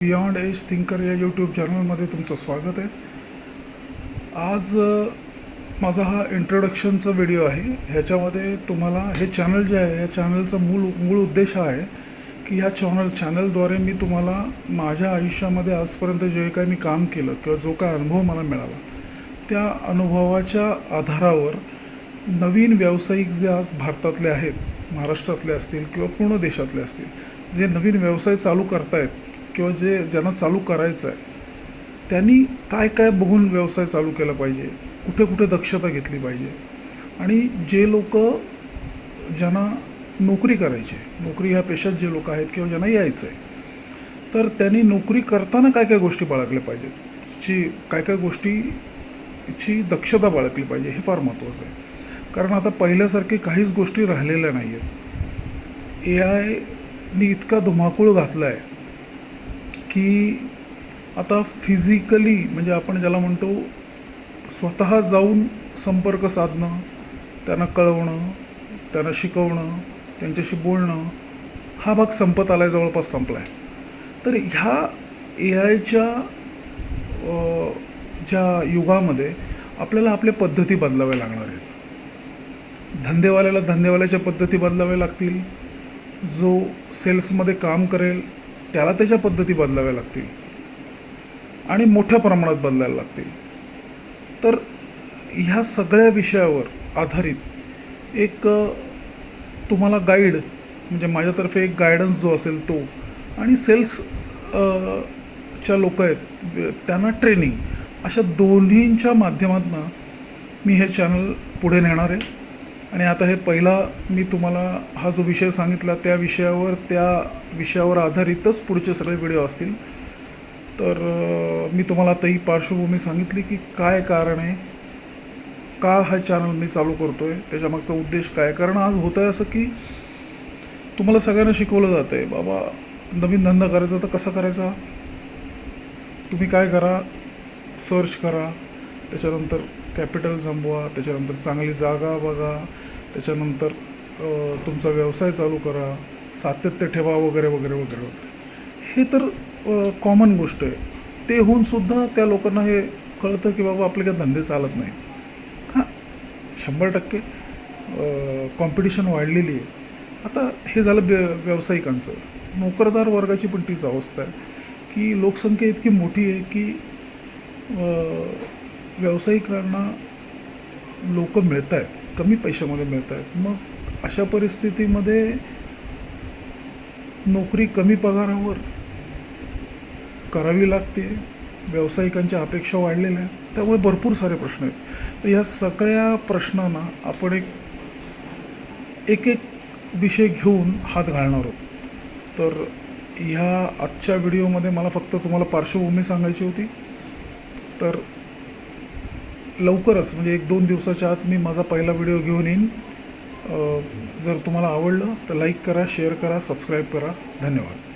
Beyond age thinker या YouTube चॅनलमध्ये तुमचं स्वागत आहे. आज माझा हा इंट्रोडक्शनचा व्हिडिओ आहे. ह्याच्यामध्ये तुम्हाला हे चॅनल जे आहे, या चॅनलचा मूळ उद्देश हा आहे की ह्या चॅनलद्वारे मी तुम्हाला माझ्या आयुष्यामध्ये आजपर्यंत जे काही मी काम केलं किंवा जो काय अनुभव मला मिळाला, त्या अनुभवाच्या आधारावर नवीन व्यावसायिक जे आज भारतातले आहेत, महाराष्ट्रातले असतील किंवा पूर्ण देशातले असतील, जे नवीन व्यवसाय चालू करतायत किंवा ज्यांना चालू करायचं आहे, त्यांनी काय काय बघून व्यवसाय चालू केला पाहिजे, कुठे कुठे दक्षता घेतली पाहिजे, आणि जे लोक ज्यांना नोकरी करायची, नोकरी ह्या पेशात जे लोक आहेत किंवा ज्यांना यायचं आहे, तर त्यांनी नोकरी करताना काय काय गोष्टी बाळगल्या पाहिजेत, काय काय गोष्टीची दक्षता बाळगली पाहिजे, हे फार महत्त्वाचं आहे. कारण आता पहिल्यासारखे काहीच गोष्टी राहिलेल्या नाही आहेत. AI इतका धुमाकूळ घातला आहे की आता फिजिकली, म्हणजे आपण ज्याला म्हणतो स्वतः जाऊन संपर्क साधणं, त्यांना कळवणं, त्यांना शिकवणं, त्यांच्याशी बोलणं, हा भाग संपत आला आहे, जवळपास संपला आहे. तर ह्या AIच्या ज्या युगामध्ये आपल्याला आपल्या पद्धती बदलाव्या लागणार आहेत. धंदेवाल्याला धंदेवाल्याच्या पद्धती बदलाव्या लागतील, जो सेल्समध्ये काम करेल त्याला त्याच्या पद्धती बदलाव्या लागतील, आणि मोठ्या प्रमाणात बदलायला लागतील. तर ह्या सगळ्या विषयावर आधारित एक तुम्हाला गाईड, म्हणजे माझ्यातर्फे एक गायडन्स जो असेल तो, आणि सेल्स च्या लोक आहेत त्यांना ट्रेनिंग, अशा दोन्हींच्या माध्यमातून मी हे चॅनल पुढे नेणार आहे. आणि आता हे पहिला मी तुम्हाला हा जो विषय सांगितला त्या विषयावर आधारितच पुढचे सगळे व्हिडिओ असतील. तर मी तुम्हाला आता ही पार्श्वभूमी सांगितली की काय कारण आहे, का हा चॅनल मी चालू करतो आहे, त्याच्यामागचा उद्देश काय. कारण आज होतं आहे असं की तुम्हाला सगळ्यांना शिकवलं जातं आहे, बाबा नवीन धंदा करायचा तर कसा करायचा, तुम्ही काय करा, सर्च करा, त्याच्यानंतर कॅपिटल जमवा, त्याच्यानंतर चांगली जागा बघा, त्याच्यानंतर तुमचा व्यवसाय चालू करा, सातत्य ठेवा, वगैरे वगैरे वगैरे वगैरे. हे तर कॉमन गोष्ट आहे. ते होऊनसुद्धा त्या लोकांना हे कळतं की बाबा आपले काही धंदे चालत नाही. हां, 100% कॉम्पिटिशन वाढलेली आहे. आता हे झालं व्यावसायिकांचं. नोकरदार वर्गाची पण तीच अवस्था आहे की लोकसंख्या इतकी मोठी आहे की व्यावसायिकांना लोक मिळत आहेत, कमी पैशामध्ये मिळत आहेत. मग अशा परिस्थितीमध्ये नोकरी कमी पगारावर करावी लागते, व्यावसायिकांच्या अपेक्षा वाढलेल्या आहेत, त्यामुळे भरपूर सारे प्रश्न आहेत. तर ह्या सगळ्या प्रश्नांना आपण एक विषय घेऊन हात घालणार आहोत. तर ह्या आजच्या व्हिडिओमध्ये मला फक्त तुम्हाला पार्श्वभूमी सांगायची होती. तर लवकरच, म्हणजे 1-2 दिवसाच्या आत मी माझा पहिला व्हिडिओ घेऊन येईन. जर तुम्हाला आवडलं तर लाईक करा, शेअर करा, सबस्क्राईब करा. धन्यवाद.